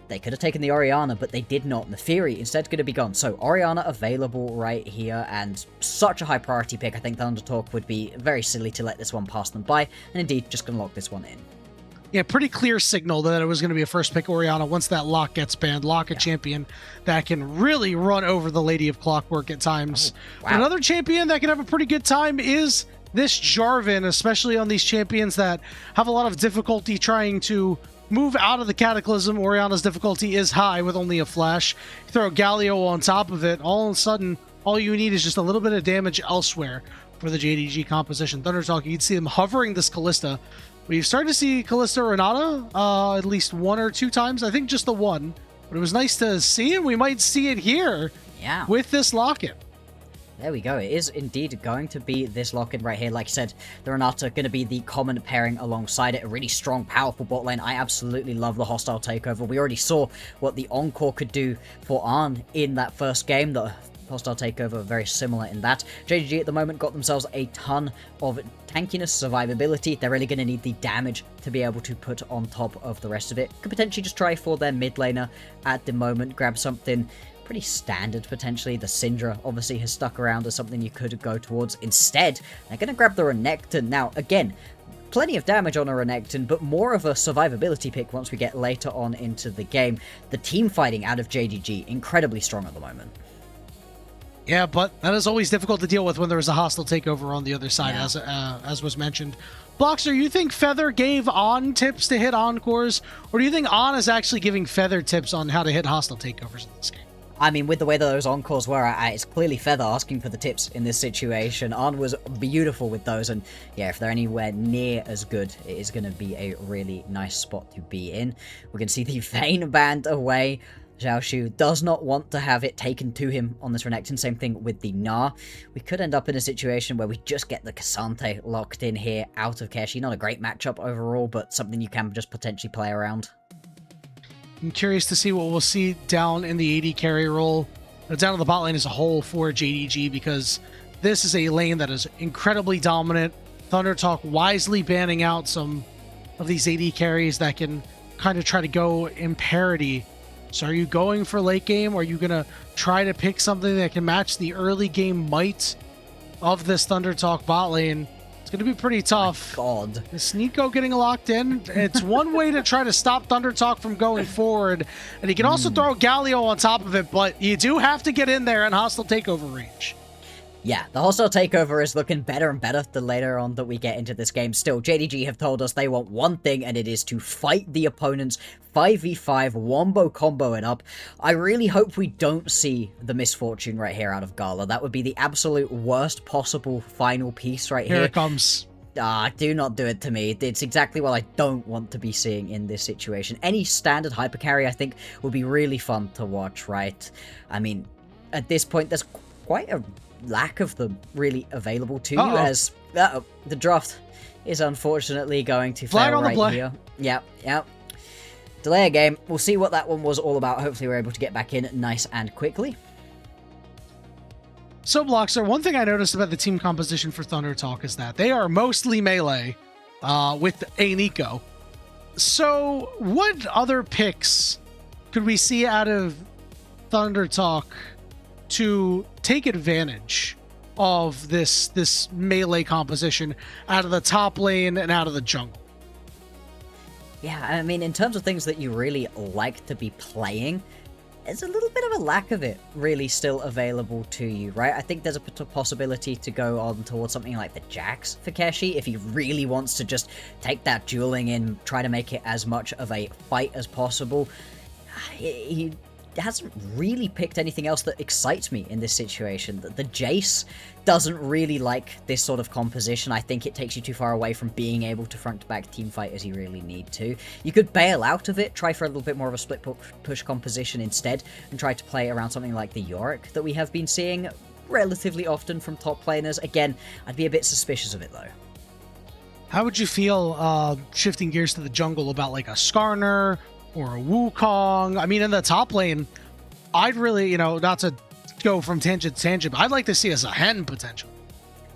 They could have taken the Orianna, but they did not. The Fury instead going to be gone. So Orianna available right here, and such a high priority pick. I think ThunderTalk would be very silly to let this one pass them by, and indeed just going to lock this one in. Yeah, pretty clear signal that it was going to be a first pick Orianna once that lock gets banned. Lock a champion that can really run over the Lady of Clockwork at times. Wow. Another champion that can have a pretty good time is this Jarvan, especially on these champions that have a lot of difficulty trying to move out of the Cataclysm. Orianna's difficulty is high with only a flash. You throw Galio on top of it, all of a sudden, all you need is just a little bit of damage elsewhere for the JDG composition. ThunderTalk, you can see them hovering this Kalista. We've started to see Kalista Renata at least 1 or 2 times. I think just the one. But it was nice to see it. We might see it here with this lock-in. There we go. It is indeed going to be this lock-in right here. Like I said, the Renata going to be the common pairing alongside it. A really strong, powerful bot lane. I absolutely love the hostile takeover. We already saw what the Encore could do for Arn in that first game. The hostile takeover very similar in that. JDG at the moment got themselves a ton of tankiness, survivability. They're really going to need the damage to be able to put on top of the rest of it. Could potentially just try for their mid laner at the moment. Grab something pretty standard, potentially. The Syndra obviously has stuck around as something you could go towards. Instead, they're going to grab the Renekton. Now, again, plenty of damage on a Renekton, but more of a survivability pick once we get later on into the game. The team fighting out of JDG, incredibly strong at the moment. Yeah, but that is always difficult to deal with when there is a hostile takeover on the other side, as was mentioned. Bloxer, you think Feather gave On tips to hit Encores, or do you think On is actually giving Feather tips on how to hit hostile takeovers in this game? I mean, with the way that those Encores were, it's clearly Feather asking for the tips in this situation. On was beautiful with those, and yeah, if they're anywhere near as good, it is going to be a really nice spot to be in. We're going to see the Vayne band away. Xiaoxu does not want to have it taken to him on this Renekton. Same thing with the Gnar. We could end up in a situation where we just get the Cassante locked in here out of Keshi. Not a great matchup overall, but something you can just potentially play around. I'm curious to see what we'll see down in the AD carry role, down in the bot lane as a whole for JDG, because this is a lane that is incredibly dominant. ThunderTalk wisely banning out some of these AD carries that can kind of try to go in parity. So are you going for late game, or are you going to try to pick something that can match the early game might of this ThunderTalk bot lane? It's going to be pretty tough. Oh my God. Is Nico getting locked in? It's one way to try to stop ThunderTalk from going forward. And he can also throw Galio on top of it, but you do have to get in there in hostile takeover range. Yeah, the hostile takeover is looking better and better the later on that we get into this game. Still, JDG have told us they want one thing, and it is to fight the opponents 5v5, wombo combo it up. I really hope we don't see the misfortune right here out of Gala. That would be the absolute worst possible final piece right here. Here it comes. Do not do it to me. It's exactly what I don't want to be seeing in this situation. Any standard hyper carry, I think, would be really fun to watch, right? I mean, at this point, there's quite a lack of them really available to you, as the draft is unfortunately going to fail right here. Yep. Delay a game. We'll see what that one was all about. Hopefully we're able to get back in nice and quickly. So, Bloxer, one thing I noticed about the team composition for ThunderTalk is that they are mostly melee with a Nico. So, what other picks could we see out of ThunderTalk to take advantage of this melee composition out of the top lane and out of the jungle? Yeah, I mean, in terms of things that you really like to be playing, there's a little bit of a lack of it really still available to you, right? I think there's a possibility to go on towards something like the Jax for Keshi if he really wants to just take that dueling in, try to make it as much of a fight as possible. He hasn't really picked anything else that excites me in this situation. The Jace doesn't really like this sort of composition. I think it takes you too far away from being able to front-to-back team fight as you really need to. You could bail out of it, try for a little bit more of a split push composition instead, and try to play around something like the Yorick that we have been seeing relatively often from top laners. Again, I'd be a bit suspicious of it though. How would you feel shifting gears to the jungle about like a Skarner or a Wukong? I mean, in the top lane, I'd really, not to go from tangent to tangent, but I'd like to see us a Hen potentially.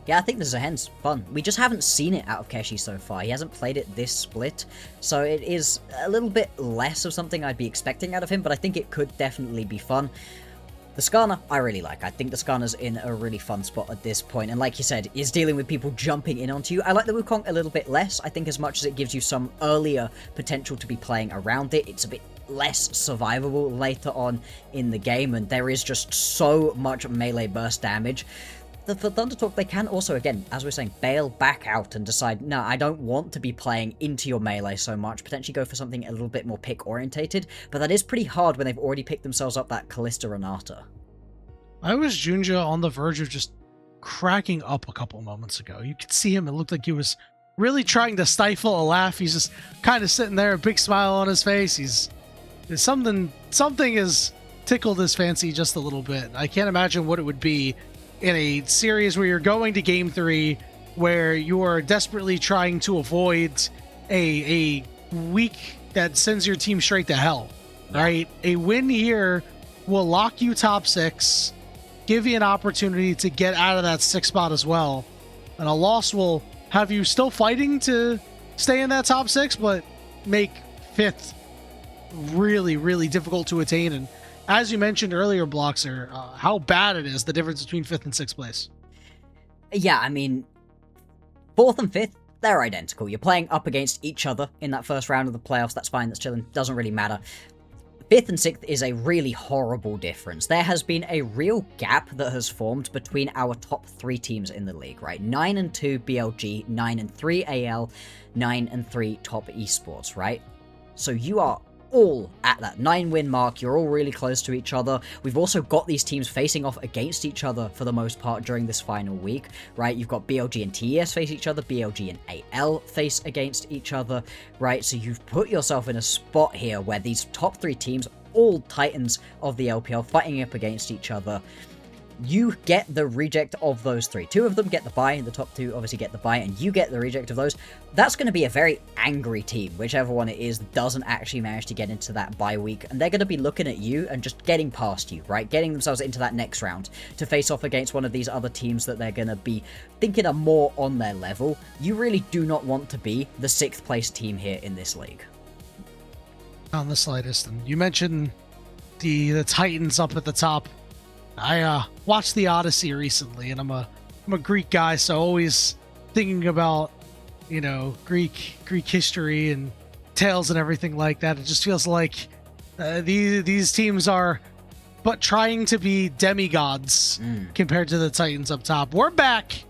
Yeah, I think this is hence fun. We just haven't seen it out of Keshi so far. He hasn't played it this split, so it is a little bit less of something I'd be expecting out of him, but I think it could definitely be fun. The Skarner, I really like. I think the Skarner's in a really fun spot at this point, and like you said, is dealing with people jumping in onto you. I like the Wukong a little bit less. I think as much as it gives you some earlier potential to be playing around it, it's a bit less survivable later on in the game, and there is just so much melee burst damage. For ThunderTalk, they can also, again, as we're saying, bail back out and decide, no, I don't want to be playing into your melee so much, potentially go for something a little bit more pick-orientated, but that is pretty hard when they've already picked themselves up that Kalista Renata. I was JunJia on the verge of just cracking up a couple moments ago. You could see him, it looked like he was really trying to stifle a laugh. He's just kind of sitting there, a big smile on his face. Something has tickled his fancy just a little bit. I can't imagine what it would be in a series where you're going to game 3, where you are desperately trying to avoid a week that sends your team straight to hell, right? A win here will lock you top 6, give you an opportunity to get out of that 6th spot as well, and a loss will have you still fighting to stay in that top 6, but make 5th really, really difficult to attain. And as you mentioned earlier, Bloxer, how bad it is, the difference between 5th and 6th place. Yeah, I mean, 4th and 5th, they're identical. You're playing up against each other in that first round of the playoffs. That's fine, that's chilling, doesn't really matter. 5th and 6th is a really horrible difference. There has been a real gap that has formed between our top 3 teams in the league, right? 9 and 2 BLG, 9 and 3 AL, 9 and 3 top esports, right? So you are all at that 9-win mark. You're all really close to each other. We've also got these teams facing off against each other for the most part during this final week, right? You've got BLG and TES face each other, BLG and AL face against each other, right? So you've put yourself in a spot here where these top 3 teams, all titans of the LPL, fighting up against each other. You get the reject of those 3. 2 of them get the bye, the top 2 obviously get the bye, and you get the reject of those. That's going to be a very angry team, whichever one it is doesn't actually manage to get into that bye week, and they're going to be looking at you and just getting past you, right? Getting themselves into that next round to face off against one of these other teams that they're going to be thinking are more on their level. You really do not want to be the 6th place team here in this league. On the slightest. And you mentioned the Titans up at the top. I watched the Odyssey recently, and I'm a Greek guy, so always thinking about, you know, Greek history and tales and everything like that. It just feels like these teams are but trying to be demigods compared to the Titans up top. We're back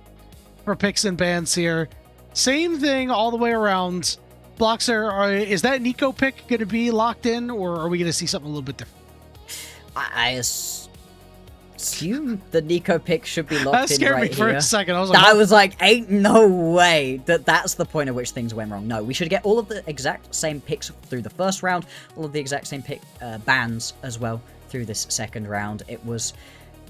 for picks and bans here. Same thing all the way around. Bloxer, is that Nico pick going to be locked in, or are we going to see something a little bit different? I assume the Nico pick should be locked in right here. That scared me for a second. I was like, ain't no way that's the point at which things went wrong. No, we should get all of the exact same picks through the first round, all of the exact same pick bans as well through this second round. It was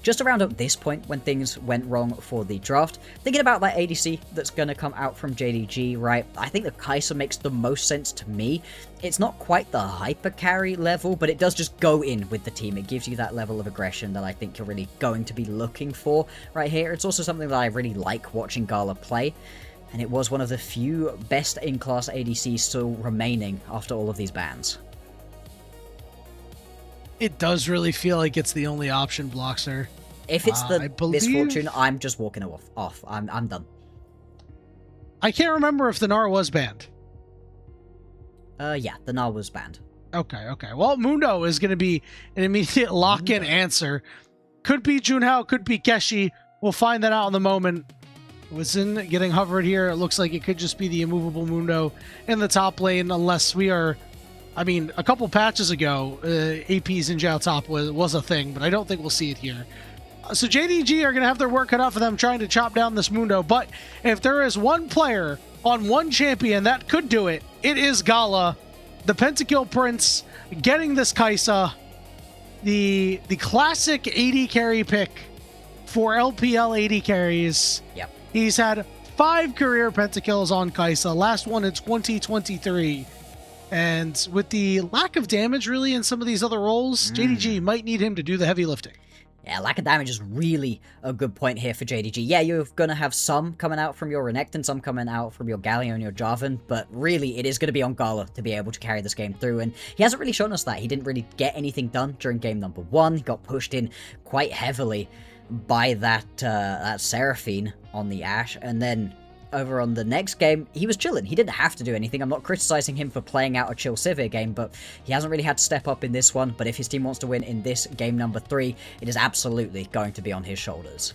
just around at this point when things went wrong for the draft. Thinking about that ADC that's going to come out from JDG, right? I think the Kai'Sa makes the most sense to me. It's not quite the hyper carry level, but it does just go in with the team. It gives you that level of aggression that I think you're really going to be looking for right here. It's also something that I really like watching Gala play, and it was one of the few best in-class ADCs still remaining after all of these bans. It does really feel like it's the only option, Bloxer. If it's the misfortune, I'm just walking off. I'm done. I can't remember if the Gnar was banned. Yeah, the Gnar was banned. Okay. Well, Mundo is going to be an immediate lock-in answer. Could be Junhao, could be Keshi. We'll find that out in the moment. Wizen getting hovered here. It looks like it could just be the immovable Mundo in the top lane, unless we are... I mean, a couple patches ago, APs in Zhao top was a thing, but I don't think we'll see it here. So JDG are going to have their work cut out for them trying to chop down this Mundo, but if there is one player on one champion that could do it, it is Gala, the Pentakill Prince, getting this Kai'Sa, the classic AD carry pick for LPL AD carries. Yep. He's had 5 career Pentakills on Kai'Sa, last one in 2023. And with the lack of damage, really, in some of these other roles, JDG might need him to do the heavy lifting. Yeah, lack of damage is really a good point here for JDG. Yeah, you're going to have some coming out from your Renekton, some coming out from your Galio and your Jarvan, but really it is going to be on Gala to be able to carry this game through, and he hasn't really shown us that. He didn't really get anything done during game number 1. He got pushed in quite heavily by that Seraphine on the Ashe, and then over on the next game, he was chilling. He didn't have to do anything. I'm not criticizing him for playing out a chill Sivir game, but he hasn't really had to step up in this one. But if his team wants to win in this game number 3, it is absolutely going to be on his shoulders.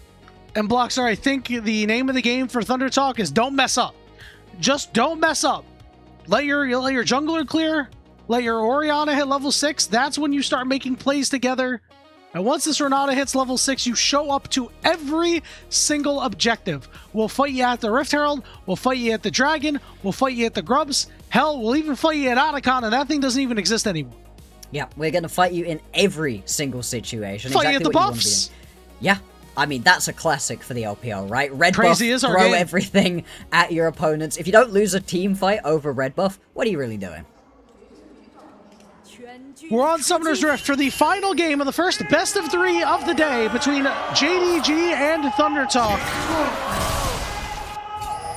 And Bloxer, I think the name of the game for ThunderTalk is don't mess up. Just don't mess up. Let your jungler clear. Let your Orianna hit level 6. That's when you start making plays together. And once this Renata hits level 6, you show up to every single objective. We'll fight you at the Rift Herald, we'll fight you at the Dragon, we'll fight you at the Grubs. Hell, we'll even fight you at Otacon, and that thing doesn't even exist anymore. Yeah, we're going to fight you in every single situation. Fight exactly you at the buffs. Yeah, I mean, that's a classic for the LPL, right? Red Crazy buff, is our throw game. everything at your opponents. If you don't lose a team fight over red buff, what are you really doing? We're on Summoner's Rift for the final game of the first best of 3 of the day between JDG and ThunderTalk.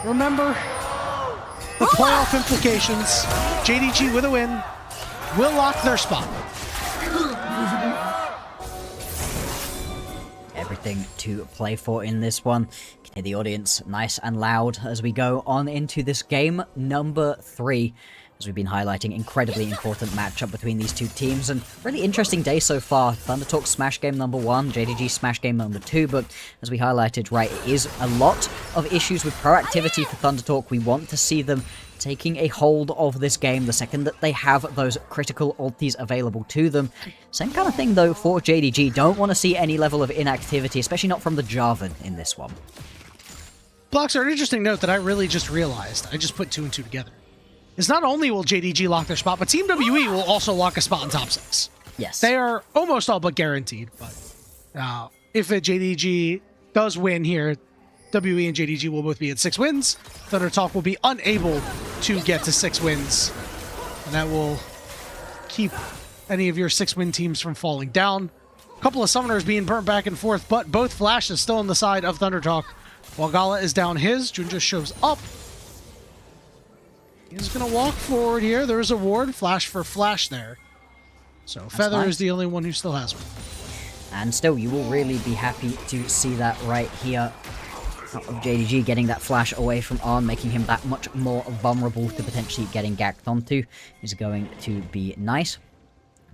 Remember the playoff implications. JDG with a win will lock their spot. Everything to play for in this one. Can hear the audience nice and loud as we go on into this game number 3. As we've been highlighting, incredibly important matchup between these two teams, and really interesting day so far. ThunderTalk smash game number 1, JDG smash game number 2, but as we highlighted, right, it is a lot of issues with proactivity for ThunderTalk. We want to see them taking a hold of this game the second that they have those critical ultis available to them. Same kind of thing, though, for JDG. Don't want to see any level of inactivity, especially not from the Jarvan in this one. Bloxer, an interesting note that I really just realized. I just put 2 and 2 together. Is not only will JDG lock their spot, but Team WE will also lock a spot in top 6. Yes. They are almost all but guaranteed, but if a JDG does win here, WE and JDG will both be at 6 wins. ThunderTalk will be unable to get to 6 wins, and that will keep any of your 6-win teams from falling down. A couple of summoners being burnt back and forth, but both flashes still on the side of ThunderTalk. While Gala is down his, JunJia shows up. He's going to walk forward here. There's a ward. Flash for flash there. So That's Feather nice. is the only one who still has one. And still, you will really be happy to see that right here of JDG getting that flash away from Arn, making him that much more vulnerable to potentially getting gacked onto, is going to be nice.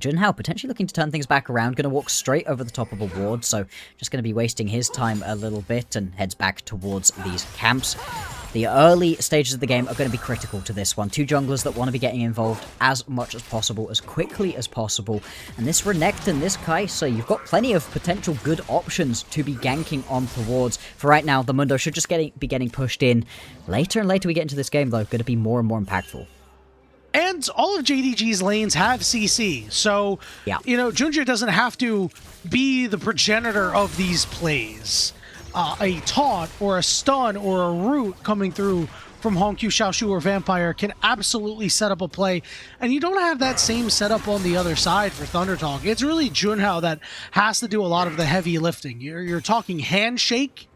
Junhao potentially looking to turn things back around, going to walk straight over the top of a ward, so just going to be wasting his time a little bit and heads back towards these camps. The early stages of the game are going to be critical to this one. 2 junglers that want to be getting involved as much as possible, as quickly as possible. And this Renekton, this Kai'Sa, you've got plenty of potential good options to be ganking on towards. For right now, the Mundo should just be getting pushed in. Later and later we get into this game, though, going to be more and more impactful. And all of JDG's lanes have CC, so, yeah, you know, JunJia doesn't have to be the progenitor of these plays. A taunt or a stun or a root coming through from HongQ, Xiaoxu, or Vampire can absolutely set up a play, and you don't have that same setup on the other side for ThunderTalk. It's really Junhao that has to do a lot of the heavy lifting. You're talking handshake,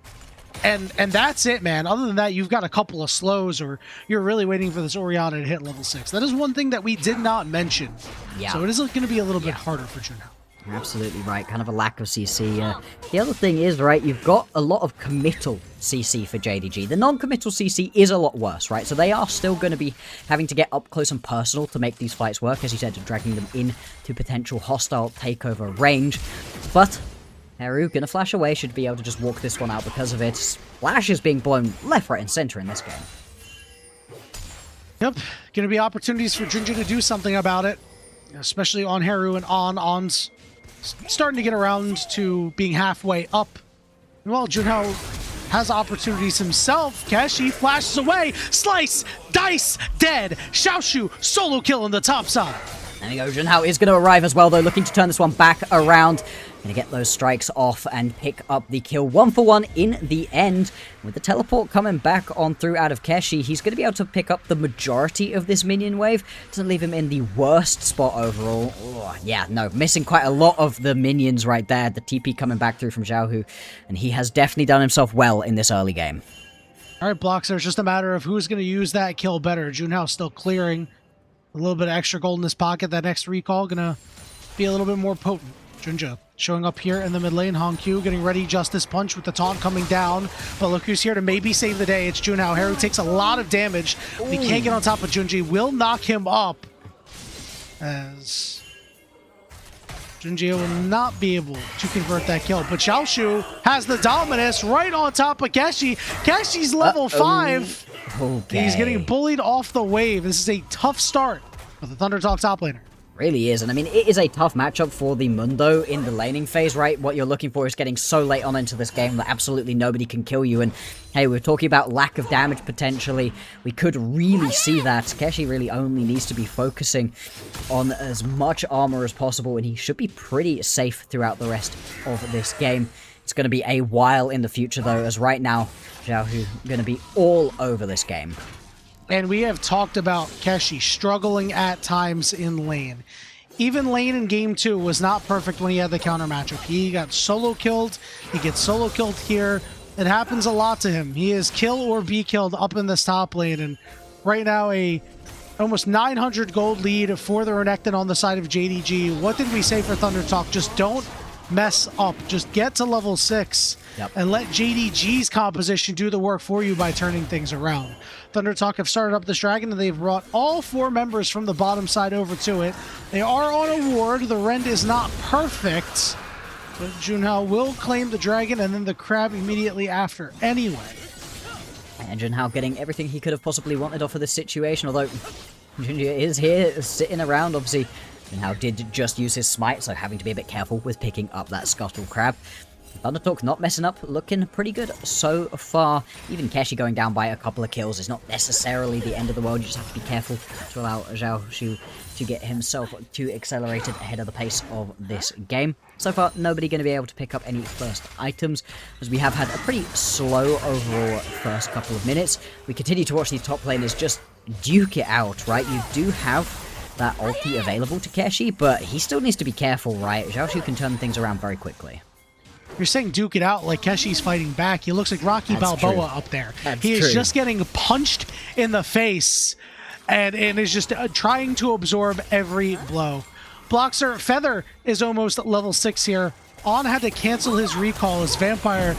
and that's it, man. Other than that, you've got a couple of slows, or you're really waiting for this Orianna to hit level 6. That is one thing that we did not mention. Yeah. So it is going to be a little bit harder for Junhao. You're absolutely right, kind of a lack of CC. The other thing is, right, you've got a lot of committal CC for JDG. The non-committal CC is a lot worse, right? So they are still going to be having to get up close and personal to make these fights work, as you said, dragging them into potential hostile takeover range. But Heru gonna flash away, should be able to just walk this one out because of it. Flash is being blown left, right, and center in this game. Yep, gonna be opportunities for JunJia to do something about it, especially on Heru and On's starting to get around to being halfway up. Well, Junhao has opportunities himself. Keshi flashes away. Slice! Dice! Dead! Xiaoxu! Solo kill on the top side. There we go. Junhao is going to arrive as well, though, looking to turn this one back around. Going to get those strikes off and pick up the kill 1-for-1 in the end. With the teleport coming back on through out of Keshi, he's going to be able to pick up the majority of this minion wave. Doesn't leave him in the worst spot overall. Oh, yeah, no, missing quite a lot of the minions right there. The TP coming back through from Xiaoxu, and he has definitely done himself well in this early game. All right, Bloxer, it's just a matter of who's going to use that kill better. Junhao still clearing a little bit of extra gold in his pocket. That next recall going to be a little bit more potent. JunJia showing up here in the mid lane. HongQ getting ready. Justice Punch with the taunt coming down. But look who's here to maybe save the day. It's Junhao. Heru takes a lot of damage. But he can't get on top of JunJia. Will knock him up. As JunJia will not be able to convert that kill. But Xiaoxu has the dominus right on top of Keshi. Keshi's level 5. Okay. He's getting bullied off the wave. This is a tough start for the ThunderTalk top laner. Really is, and I mean, it is a tough matchup for the Mundo in the laning phase, right? What you're looking for is getting so late on into this game that absolutely nobody can kill you, and hey, we're talking about lack of damage potentially. We could really see that. Keshi really only needs to be focusing on as much armor as possible, and he should be pretty safe throughout the rest of this game. It's going to be a while in the future, though, as right now, Xiaoxu going to be all over this game. And we have talked about Keshi struggling at times in lane. Even lane in game 2 was not perfect when he had the counter matchup. He got solo killed. He gets solo killed here. It happens a lot to him. He is kill or be killed up in this top lane. And right now, a almost 900 gold lead for the Renekton on the side of JDG. What did we say for ThunderTalk? Just don't mess up. Just get to level 6 and let JDG's composition do the work for you by turning things around. ThunderTalk have started up this dragon, and they've brought all 4 members from the bottom side over to it. They are on a ward. The rend is not perfect, but Junhao will claim the dragon and then the crab immediately after anyway. And Junhao getting everything he could have possibly wanted off of this situation, although JunJia is here sitting around. Obviously, Junhao did just use his smite, so having to be a bit careful with picking up that Scuttle Crab. ThunderTalk not messing up, looking pretty good so far. Even Keshi going down by a couple of kills is not necessarily the end of the world. You just have to be careful to allow Xiaoxu to get himself too accelerated ahead of the pace of this game. So far, nobody going to be able to pick up any first items, as we have had a pretty slow overall first couple of minutes. We continue to watch these top laners just duke it out, right? You do have that ulti available to Keshi, but he still needs to be careful, right? Xiaoxu can turn things around very quickly. You're saying duke it out like Keshi's fighting back. He looks like Rocky Balboa up there. He is just getting punched in the face and is just trying to absorb every blow. Bloxer, Feather is almost level 6 here. On had to cancel his recall as Vampire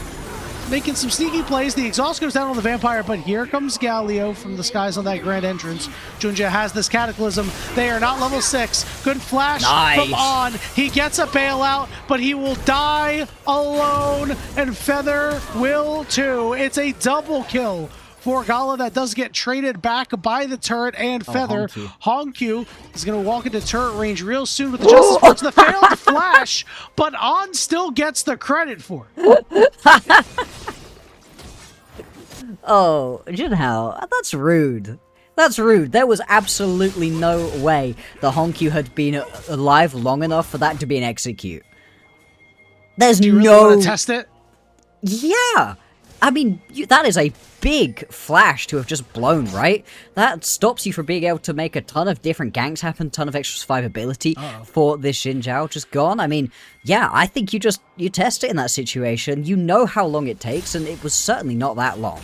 making some sneaky plays. The exhaust goes down on the Vampire, but here comes Galio from the skies on that grand entrance. JunJia has this Cataclysm. They are not level 6. Good flash from On. He gets a bailout, but he will die alone, and Feather will too. It's a double kill for Gala that does get traded back by the turret and Feather. HongQ is going to walk into turret range real soon with the Justice Punch. The failed flash, but On still gets the credit for it. Oh, Junhao, that's rude. That's rude. There was absolutely no way the HongQ had been alive long enough for that to be an execute. There's Do you really want to test it? Yeah. I mean, that is a big flash to have just blown, right? That stops you from being able to make a ton of different ganks happen, ton of extra survivability for this Xin Zhao just gone. I mean, yeah, I think you test it in that situation. You know how long it takes, and it was certainly not that long.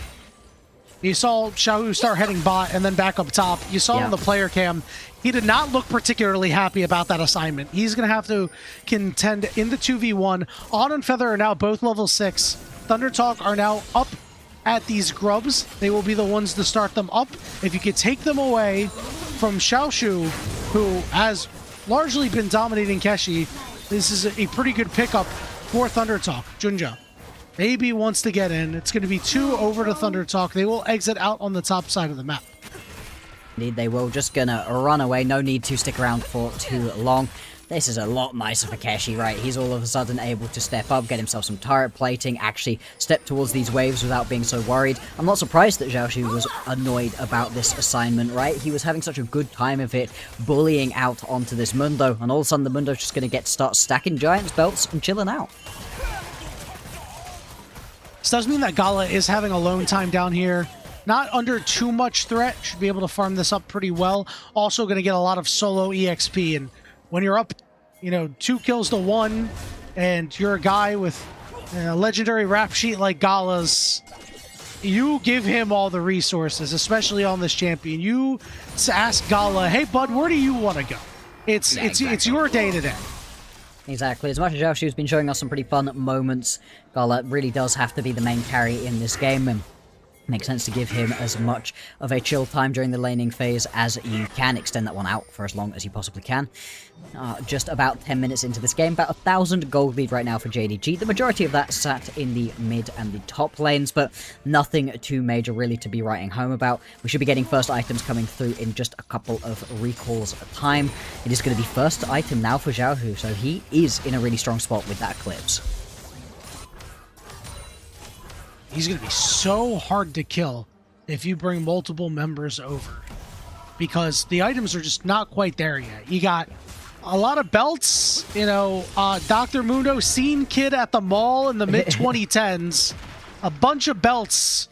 You saw Xiaoxu start heading bot and then back up top. You saw on the player cam, he did not look particularly happy about that assignment. He's going to have to contend in the 2v1. On and Feather are now both level 6. ThunderTalk are now up at these grubs. They will be the ones to start them up. If you could take them away from Xiaoxu, who has largely been dominating Keshi, this is a pretty good pickup for ThunderTalk. JunJia maybe wants to get in. It's going to be 2 over to ThunderTalk. They will exit out on the top side of the map. Indeed, they will. Just going to run away. No need to stick around for too long. This is a lot nicer for Keshi, right? He's all of a sudden able to step up, get himself some turret plating, actually step towards these waves without being so worried. I'm not surprised that Xiaoxu was annoyed about this assignment, right? He was having such a good time of it, bullying out onto this Mundo, and all of a sudden the Mundo's just going to start stacking Giants belts and chilling out. This does mean that Gala is having alone time down here. Not under too much threat. Should be able to farm this up pretty well. Also going to get a lot of solo EXP. And when you're up, 2 kills to 1, and you're a guy with a legendary rap sheet like Gala's, you give him all the resources, especially on this champion. You ask Gala, hey, bud, where do you want to go? It's your day today. Exactly. As much as Xiaoxu's been showing us some pretty fun moments, Gala really does have to be the main carry in this game, and makes sense to give him as much of a chill time during the laning phase as you can. Extend that one out for as long as you possibly can. Just about 10 minutes into this game, about 1,000 gold lead right now for JDG. The majority of that sat in the mid and the top lanes, but nothing too major really to be writing home about. We should be getting first items coming through in just a couple of recalls at a time. It is going to be first item now for Xiaoxu, so he is in a really strong spot with that Eclipse. He's going to be so hard to kill if you bring multiple members over, because the items are just not quite there yet. You got a lot of belts, Dr. Mundo, scene kid at the mall in the mid-2010s, a bunch of belts,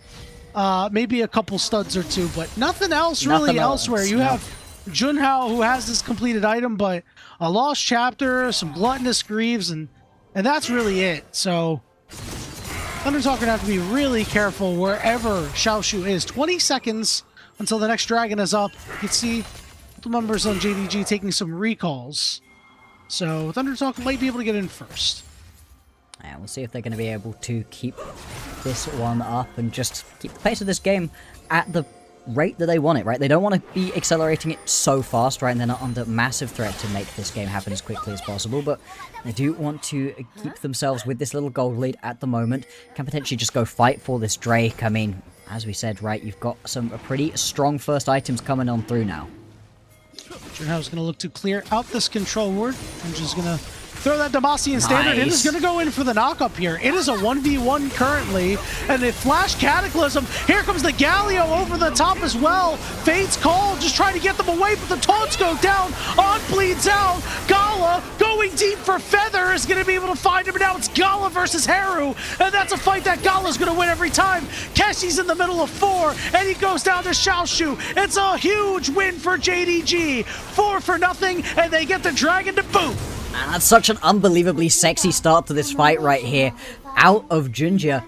maybe a couple studs or two, but nothing else really elsewhere. You have Junhao, who has this completed item, but a lost chapter, some gluttonous greaves, and that's really it. So ThunderTalk gonna have to be really careful wherever Xiaoxu is. 20 seconds until the next dragon is up. You can see the members on JDG taking some recalls. So ThunderTalk might be able to get in first. Yeah, we'll see if they're going to be able to keep this one up and just keep the pace of this game at the rate that they want it, right? They don't want to be accelerating it so fast, right? And they're not under massive threat to make this game happen as quickly as possible, but they do want to keep themselves with this little gold lead at the moment. Can potentially just go fight for this Drake. I mean, as we said, right, you've got some pretty strong first items coming on through now. Junhao's going to look to clear out this control ward. I'm just going to throw that Demacian standard. It is going to go in for the knock-up here. It is a 1v1 currently, and they flash Cataclysm. Here comes the Galio over the top as well. Fate's Call, just trying to get them away, but the taunts go down. On bleeds out. Gala going deep for Feather is going to be able to find him, and now it's Gala versus Heru, and that's a fight that Gala's going to win every time. Keshi's in the middle of 4, and he goes down to Xiaoxu. It's a huge win for JDG. 4-0, and they get the dragon to boot. Man, that's such an unbelievably sexy start to this fight right here, out of JunJia.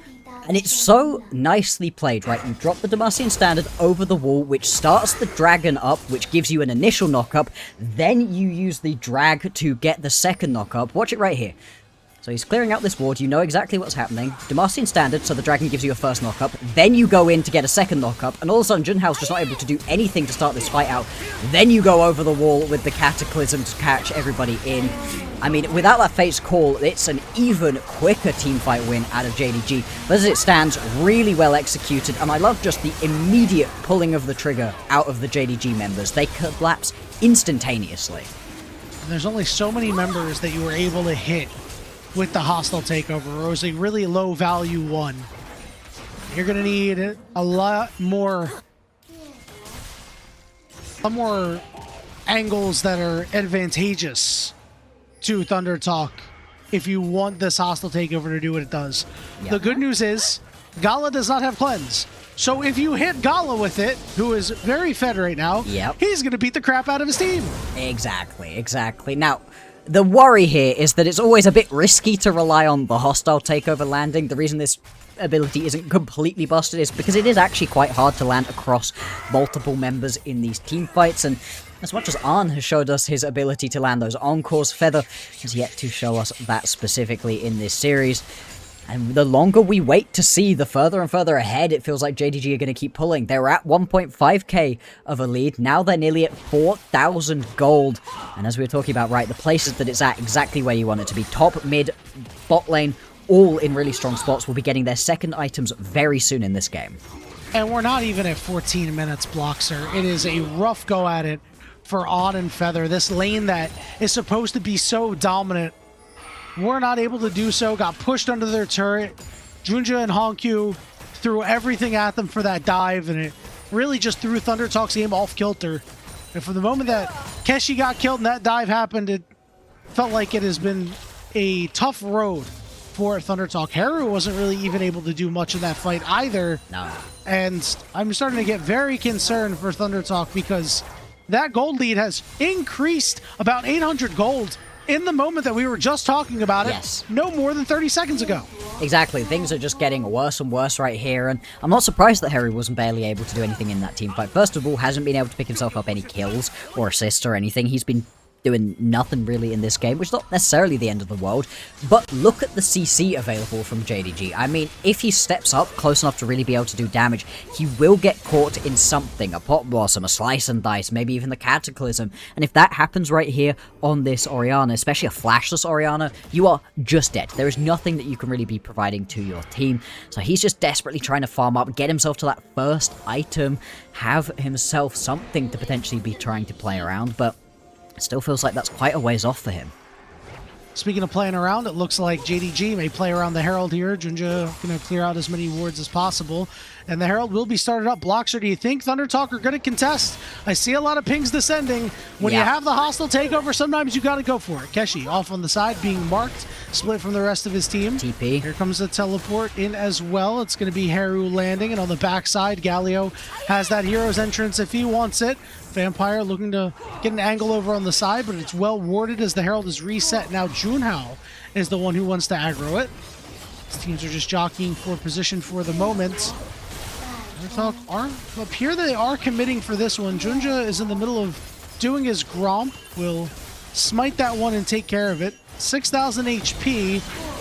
And it's so nicely played, right? You drop the Demacian standard over the wall, which starts the dragon up, which gives you an initial knock-up. Then you use the drag to get the second knock-up. Watch it right here. So he's clearing out this ward, you know exactly what's happening. Demacian standard, so the dragon gives you a first knock-up. Then you go in to get a second knock-up, and all of a sudden Junhao's just not able to do anything to start this fight out. Then you go over the wall with the Cataclysm to catch everybody in. I mean, without that Fate's Call, it's an even quicker teamfight win out of JDG. But as it stands, really well executed, and I love just the immediate pulling of the trigger out of the JDG members. They collapse instantaneously. And there's only so many members that you were able to hit with the hostile takeover. It was a really low value one. You're gonna need a lot more angles that are advantageous to ThunderTalk if you want this hostile takeover to do what it does. Yep. The good news is Gala does not have cleanse. So if you hit Gala with it, who is very fed right now, he's gonna beat the crap out of his team. Exactly. Now, the worry here is that it's always a bit risky to rely on the hostile takeover landing. The reason this ability isn't completely busted is because it is actually quite hard to land across multiple members in these team fights, and as much as Arn has showed us his ability to land those encores, Feather has yet to show us that specifically in this series. And the longer we wait to see, the further and further ahead it feels like JDG are going to keep pulling. They were at 1.5k of a lead. Now they're nearly at 4,000 gold. And as we were talking about, right, the places that it's at, exactly where you want it to be. Top, mid, bot lane, all in really strong spots. Will be getting their second items very soon in this game. And we're not even at 14 minutes, Bloxer. It is a rough go at it for On and Feather. This lane that is supposed to be so dominant, were not able to do so, got pushed under their turret. JunJia and HongQ threw everything at them for that dive, and it really just threw ThunderTalk's game off kilter. And from the moment that Keshi got killed and that dive happened, it felt like it has been a tough road for ThunderTalk. Heru wasn't really even able to do much in that fight either. No. And I'm starting to get very concerned for ThunderTalk because that gold lead has increased about 800 gold in the moment that we were just talking about it. Yes. No more than 30 seconds ago. Exactly, things are just getting worse and worse right here, and I'm not surprised that Heru wasn't barely able to do anything in that team fight. First of all, hasn't been able to pick himself up any kills or assists or anything. He's been doing nothing really in this game, which is not necessarily the end of the world, but look at the CC available from JDG. I mean, if he steps up close enough to really be able to do damage, he will get caught in something, a Pot Blossom, a Slice and Dice, maybe even the Cataclysm, and if that happens right here on this Orianna, especially a flashless Orianna, you are just dead. There is nothing that you can really be providing to your team, so he's just desperately trying to farm up, get himself to that first item, have himself something to potentially be trying to play around, but it still feels like that's quite a ways off for him. Speaking of playing around, it looks like JDG may play around the Herald here. JunJia going to clear out as many wards as possible. And the Herald will be started up. Bloxer, do you think ThunderTalk are going to contest? I see a lot of pings descending. When you have the hostile takeover, sometimes you got to go for it. Keshi off on the side, being marked, split from the rest of his team. TP. Here comes the teleport in as well. It's going to be Heru landing. And on the backside, Galio has that hero's entrance if he wants it. Vampire looking to get an angle over on the side, but it's well warded as the Herald is reset. Now Junhao is the one who wants to aggro it. These teams are just jockeying for position for the moment. ThunderTalk are up here. They are committing for this one. JunJia is in the middle of doing his Gromp. Will smite that one and take care of it. 6,000 HP.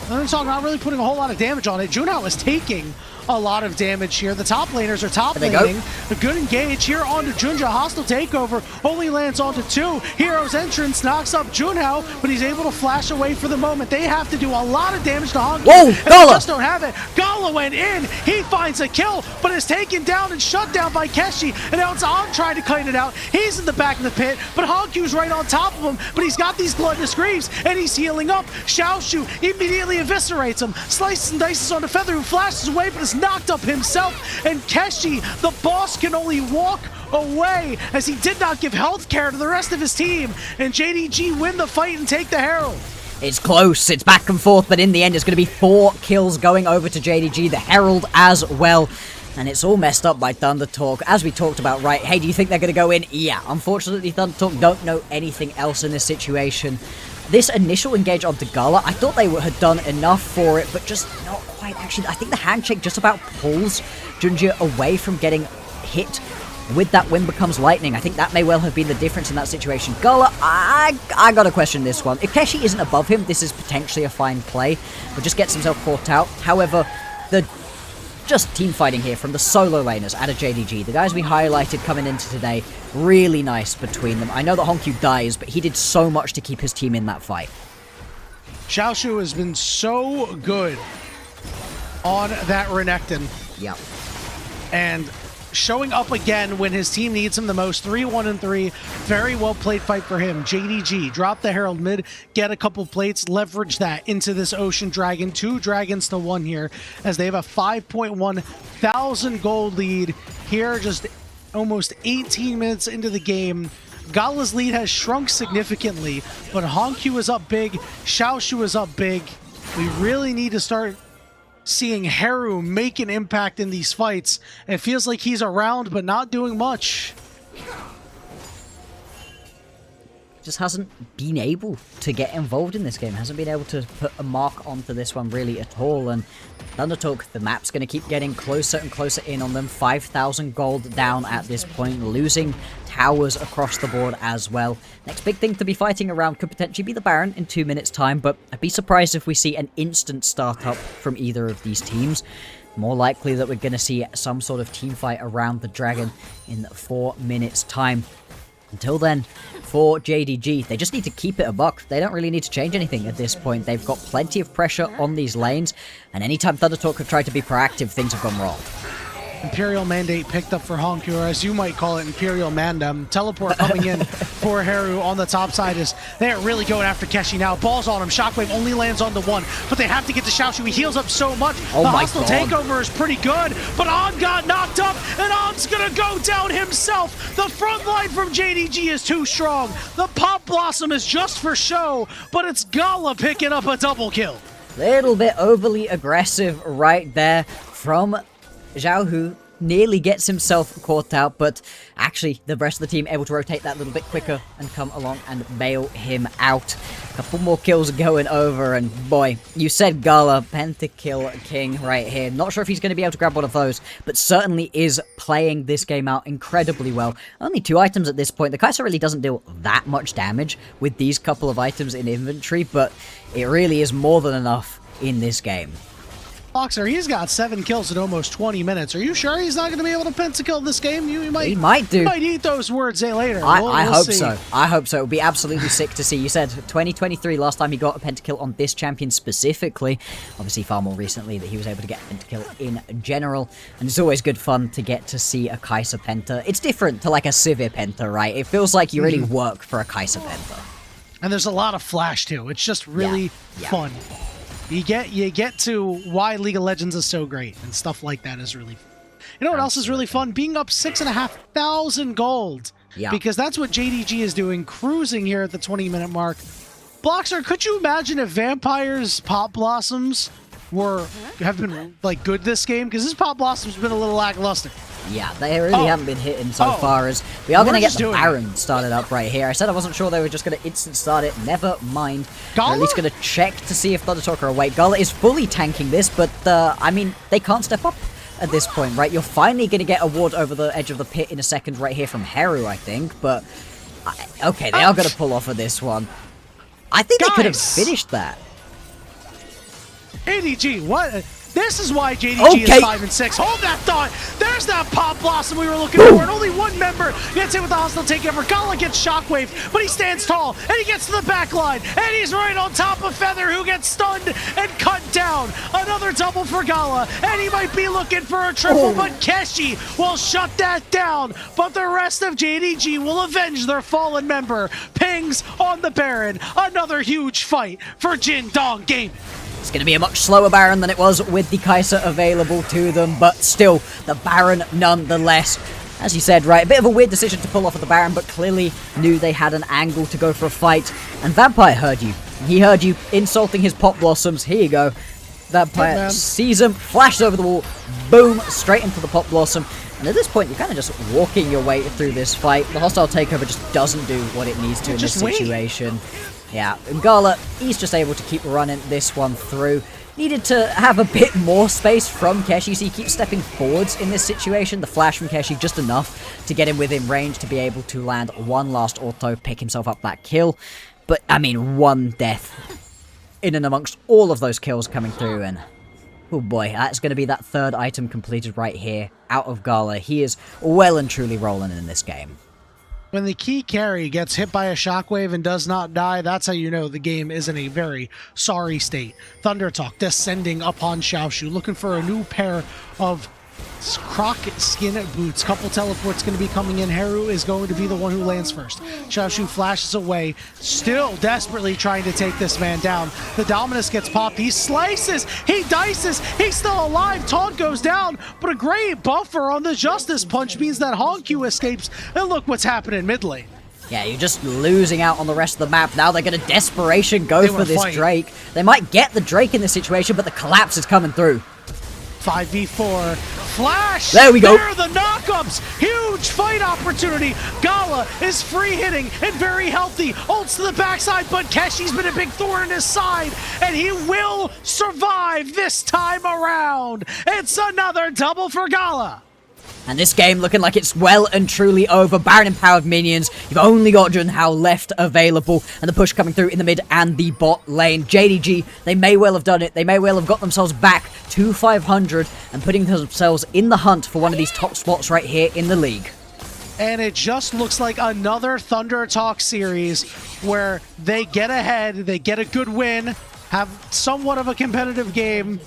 ThunderTalk not really putting a whole lot of damage on it. Junhao is taking a lot of damage here. The top laners are top laning. A good engage here onto JunJia. Hostile takeover only lands onto 2. Hero's entrance knocks up Junhao, but he's able to flash away for the moment. They have to do a lot of damage to HongQ. Whoa, Gala! They just don't have it. Gala went in. He finds a kill, but is taken down and shut down by Keshi. And now it's On trying to kite it out. He's in the back of the pit, but HongQ's right on top of him. But he's got these gluttonous greaves, and he's healing up. Xiaoxu immediately eviscerates him. Slices and dices onto Feather, who flashes away, but is knocked up himself. And Keshi, the boss, can only walk away as he did not give health care to the rest of his team. And JDG win the fight and take the Herald. It's close, it's back and forth, but in the end it's going to be 4 kills going over to JDG, the Herald as well. And it's all messed up by ThunderTalk. As we talked about, right, hey, do you think they're going to go in? Yeah, unfortunately ThunderTalk don't know anything else in this situation. This initial engage onto Gala, I thought they had done enough for it, but just not quite actually. I think the handshake just about pulls JunJia away from getting hit with that Wind Becomes Lightning. I think that may well have been the difference in that situation. Gala, I gotta question this one. If Keshi isn't above him, this is potentially a fine play, but just gets himself caught out. However, the just team fighting here from the solo laners out of JDG. The guys we highlighted coming into today, really nice between them. I know that HongQ dies, but he did so much to keep his team in that fight. Xiaoxu has been so good on that Renekton. Yeah. And showing up again when his team needs him the most. 3-1-3. Very well played fight for him. JDG, drop the Herald mid, get a couple plates, leverage that into this Ocean Dragon. 2 dragons to 1 here as they have a 5.1 thousand gold lead here, just almost 18 minutes into the game. Gala's lead has shrunk significantly, but HongQ is up big, Xiaoxu is up big. We really need to start seeing Heru make an impact in these fights. It feels like he's around, but not doing much. Just hasn't been able to get involved in this game, hasn't been able to put a mark onto this one really at all. And ThunderTalk, the map's going to keep getting closer and closer in on them. 5,000 gold down at this point, losing towers across the board as well. Next big thing to be fighting around could potentially be the Baron in 2 minutes time, but I'd be surprised if we see an instant startup from either of these teams. More likely that we're going to see some sort of team fight around the Dragon in 4 minutes time. Until then, for JDG, they just need to keep it a buck. They don't really need to change anything at this point. They've got plenty of pressure on these lanes, and anytime ThunderTalk have tried to be proactive, things have gone wrong. Imperial Mandate picked up for HongQ, or as you might call it, Imperial Mandem. Teleport coming in for Heru on the top side is they're really going after Keshi now. Ball's on him. Shockwave only lands on the one, but they have to get to Xiaoxu. He heals up so much. Oh the my hostile God. takeover is pretty good, but On got knocked up, and On's gonna go down himself. The front line from JDG is too strong. The Pop Blossom is just for show, but it's Gala picking up a double kill. Little bit overly aggressive right there from Xiaoxu. Nearly gets himself caught out, but actually the rest of the team able to rotate that a little bit quicker and come along and bail him out. A couple more kills going over, and boy, you said Gala, pentakill king right here. Not sure if he's going to be able to grab one of those, but certainly is playing this game out incredibly well. Only 2 items at this point. The Kai'Sa really doesn't deal that much damage with these couple of items in inventory, but it really is more than enough in this game. Bloxer, he's got 7 kills in almost 20 minutes. Are you sure he's not going to be able to pentakill this game? He might do. You might eat those words later. I we'll hope see. so. I hope so. It would be absolutely sick to see. You said 2023 last time he got a pentakill on this champion specifically. Obviously far more recently that he was able to get a pentakill in general. And it's always good fun to get to see a Kai'Sa penta. It's different to like a Sivir penta, right? It feels like you really work for a Kai'Sa penta. And there's a lot of flash too. It's just really fun. You get to why League of Legends is so great, and stuff like that is really fun. You know what else is really fun? Being up 6,500 gold. Yeah. Because that's what JDG is doing, cruising here at the 20-minute mark. Bloxer, could you imagine if Vampire's Pop Blossoms have been like good this game? Because this Pop Blossom's been a little lackluster. Yeah, they really haven't been hitting so far, as we are going to get the Baron started up right here. I said I wasn't sure they were just going to instant start it. Never mind. Gala? They're at least going to check to see if ThunderTalk are awake. Gala is fully tanking this, but I mean, they can't step up at this point, right? You're finally going to get a ward over the edge of the pit in a second right here from Heru, I think, but okay, they are going to pull off of this one. I think they could have finished that. JDG, what? This is why JDG is 5 and 6. Hold that thought. There's that Pop Blossom we were looking for. And only one member gets hit with the hostile takeover. Gala gets Shockwave, but he stands tall, and he gets to the back line. And he's right on top of Feather, who gets stunned and cut down. Another double for Gala, and he might be looking for a triple, but Keshi will shut that down. But the rest of JDG will avenge their fallen member. Pings on the Baron. Another huge fight for JDG Gaming. It's going to be a much slower Baron than it was with the Kai'Sa available to them, but still, the Baron nonetheless. As you said, right, a bit of a weird decision to pull off of the Baron, but clearly knew they had an angle to go for a fight. And Vampire heard you. He heard you insulting his Pop Blossoms. Here you go. Vampire sees him, flashes over the wall, boom, straight into the Pop Blossom. And at this point, you're kind of just walking your way through this fight. The hostile takeover just doesn't do what it needs to in this situation. Yeah, and Gala, he's just able to keep running this one through. Needed to have a bit more space from Keshi, so he keeps stepping forwards in this situation. The flash from Keshi just enough to get him within range to be able to land one last auto, pick himself up that kill. But, I mean, one death in and amongst all of those kills coming through, and oh boy, that's going to be that 3rd item completed right here out of Gala. He is well and truly rolling in this game. When the key carry gets hit by a shockwave and does not die, that's how you know the game is in a very sorry state. ThunderTalk descending upon Xiaoxu, looking for a new pair of croc skin boots. Couple teleports going to be coming in. Heru is going to be the one who lands first. Xiaoxu flashes away, still desperately trying to take this man down. The Dominus gets popped. He slices, he dices, he's still alive. Taunt goes down, but a great buffer on the Justice Punch means that HongQ escapes. And look what's happening mid lane. Yeah, you're just losing out on the rest of the map. Now they're going to desperation go for this Drake. They might get the Drake in this situation, but the collapse is coming through. 5v4. Flash! There we go. There are the knockups! Huge fight opportunity! Gala is free hitting and very healthy. Ults to the backside, but Keshi's been a big thorn in his side, and he will survive this time around. It's another double for Gala. And this game looking like it's well and truly over. Baron empowered minions. You've only got Junhao left available. And the push coming through in the mid and the bot lane. JDG, they may well have done it. They may well have got themselves back to 500 and putting themselves in the hunt for one of these top spots right here in the league. And it just looks like another ThunderTalk series where they get ahead, they get a good win, have somewhat of a competitive game,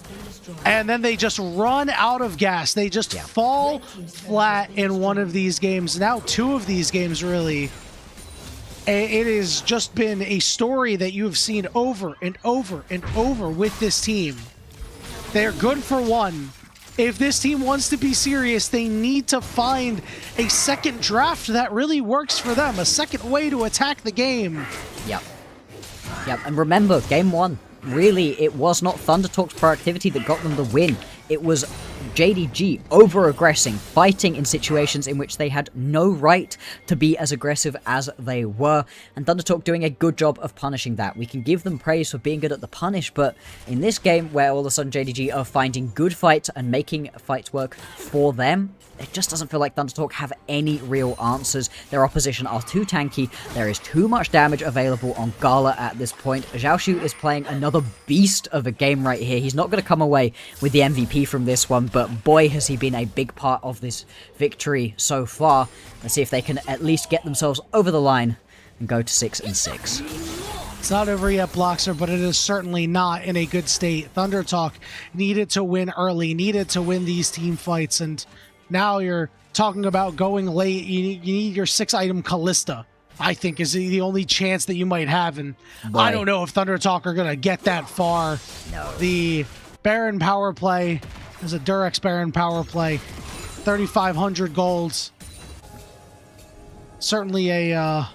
and then they just run out of gas. They just fall flat in one of these games. Now 2 of these games, really. It has just been a story that you have seen over and over and over with this team. They're good for one. If this team wants to be serious, they need to find a second draft that really works for them, a second way to attack the game. Yep. And remember, game 1, really, it was not ThunderTalk's productivity that got them the win. It was JDG over-aggressing, fighting in situations in which they had no right to be as aggressive as they were, and ThunderTalk doing a good job of punishing that. We can give them praise for being good at the punish, but in this game, where all of a sudden JDG are finding good fights and making fights work for them, it just doesn't feel like ThunderTalk have any real answers. Their opposition are too tanky, there is too much damage available on Gala at this point. Xiaoxu is playing another beast of a game right here. He's not going to come away with the MVP from this one, but boy has he been a big part of this victory so far. Let's see if they can at least get themselves over the line and go to 6-6. It's not over yet, Bloxer, but it is certainly not in a good state. ThunderTalk needed to win early, needed to win these team fights, and now you're talking about going late. You need your 6-item Callista, I think, is the only chance that you might have, and I don't know if ThunderTalk are going to get that far. No. The Baron power play is a Durex Baron power play. 3,500 golds. Certainly a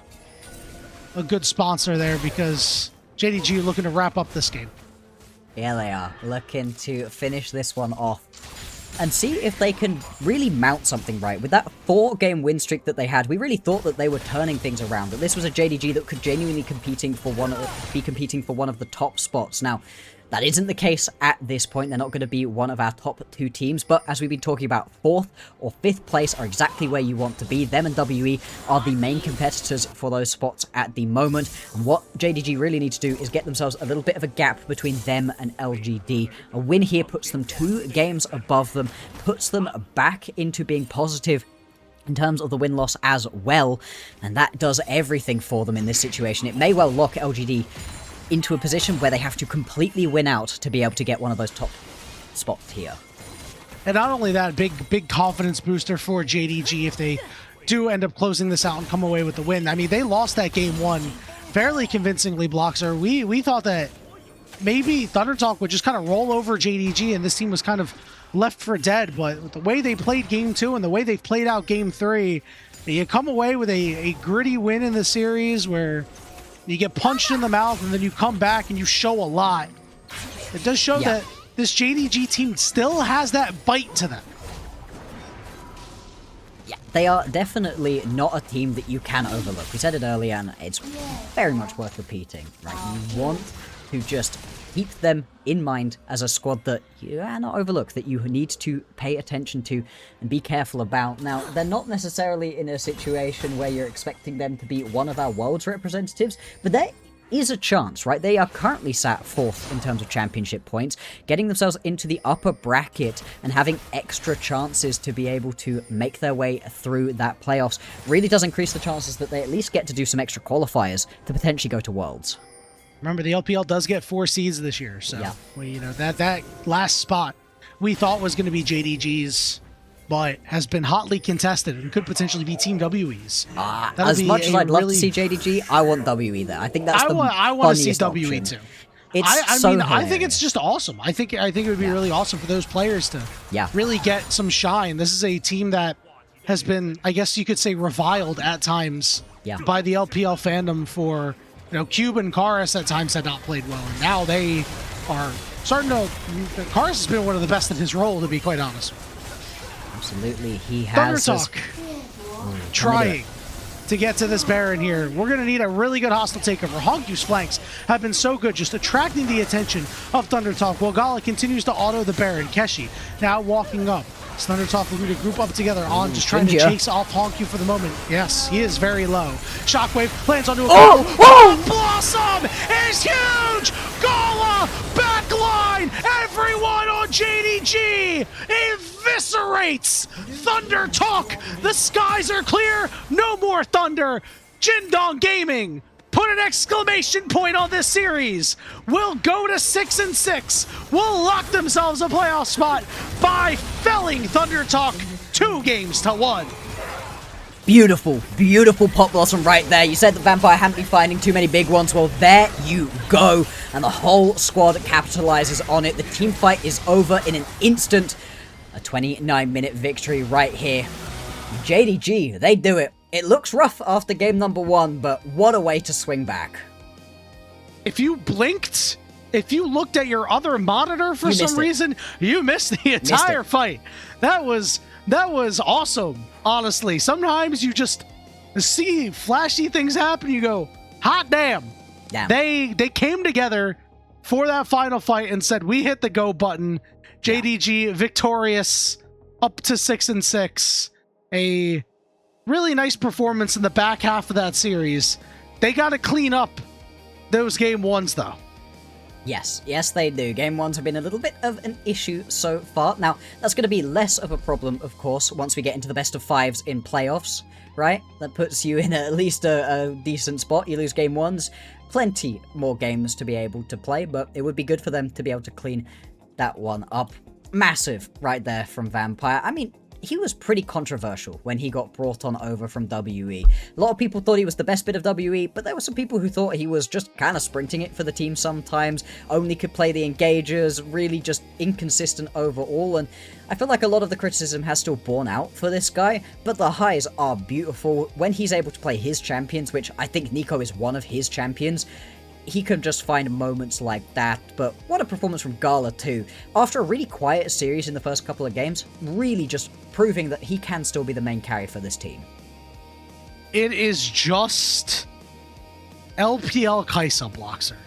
good sponsor there, because JDG looking to wrap up this game. Yeah, they are. Looking to finish this one off and see if they can really mount something right. With that 4-game win streak that they had, we really thought that they were turning things around, that this was a JDG that could genuinely be competing for one of the top spots. Now, that isn't the case at this point. They're not going to be one of our top 2 teams, but as we've been talking about, 4th or 5th place are exactly where you want to be. Them and WE are the main competitors for those spots at the moment, and what JDG really need to do is get themselves a little bit of a gap between them and LGD. A win here puts them 2 games above them, puts them back into being positive in terms of the win-loss as well, and that does everything for them in this situation. It may well lock LGD into a position where they have to completely win out to be able to get one of those top spots here. And not only that, big confidence booster for JDG if they do end up closing this out and come away with the win. I mean, they lost that game 1 fairly convincingly, Bloxer. We thought that maybe ThunderTalk would just kind of roll over JDG and this team was kind of left for dead, but with the way they played game 2 and the way they've played out game 3, you come away with a gritty win in the series where you get punched in the mouth and then you come back and you show a lot. It does show that this JDG team still has that bite to them. Yeah, they are definitely not a team that you can overlook. We said it earlier and it's very much worth repeating, right? You want to just keep them in mind as a squad that you cannot overlook, that you need to pay attention to and be careful about. Now, they're not necessarily in a situation where you're expecting them to be one of our world's representatives, but there is a chance, right? They are currently sat 4th in terms of championship points, getting themselves into the upper bracket and having extra chances to be able to make their way through that playoffs really does increase the chances that they at least get to do some extra qualifiers to potentially go to Worlds. Remember, the LPL does get 4 seeds this year, so you know that last spot we thought was going to be JDG's, but has been hotly contested and could potentially be Team WE's. As much as I'd love to see JDG, I want WE there. I think that's I want to see WE option. too. I think it's just awesome. I think it would be really awesome for those players to really get some shine. This is a team that has been, I guess you could say, reviled at times by the LPL fandom for, you know, Cube and Karis at times had not played well, and now they are starting to. Karis has been one of the best in his role, to be quite honest. Absolutely, he has. ThunderTalk trying to get to this Baron here. We're going to need a really good hostile takeover. HongQ's flanks have been so good, just attracting the attention of ThunderTalk, while Gala continues to auto the Baron. Keshi now walking up. It's ThunderTalk looking to group up together on, just trying to chase off HongQ for the moment. Yes, he is very low. Shockwave lands onto a Blossom is huge! Gala backline! Everyone on JDG eviscerates ThunderTalk! The skies are clear! No more Thunder! JDG Gaming! Put an exclamation point on this series will go to 6-6, will lock themselves a playoff spot by felling ThunderTalk 2-1. Beautiful, beautiful Pop Blossom right there. You said the Vampire hadn't been finding too many big ones. Well, there you go. And the whole squad capitalizes on it. The team fight is over in an instant. A 29-minute victory right here. JDG, they do it. It looks rough after game number 1, but what a way to swing back. If you blinked, if you looked at your other monitor for some reason, you missed the entire fight. That was awesome. Honestly, sometimes you just see flashy things happen. You go, hot damn. Yeah. They came together for that final fight and said, we hit the go button. JDG victorious, up to 6-6. A really nice performance in the back half of that series. They got to clean up those game 1s though. Yes, yes they do. Game 1s have been a little bit of an issue so far. Now, that's going to be less of a problem, of course, once we get into the best of 5s in playoffs, right? That puts you in at least a decent spot. You lose game 1s, plenty more games to be able to play, but it would be good for them to be able to clean that one up. Massive right there from Vampire. I mean, he was pretty controversial when he got brought on over from WE. A lot of people thought he was the best bit of WE, but there were some people who thought he was just kind of sprinting it for the team sometimes, only could play the engagers, really just inconsistent overall, and I feel like a lot of the criticism has still borne out for this guy, but the highs are beautiful. When he's able to play his champions, which I think Nico is one of his champions, he can just find moments like that. But what a performance from Gala too. After a really quiet series in the first couple of games, really just proving that he can still be the main carry for this team. It is just LPL Kaisa Bloxer.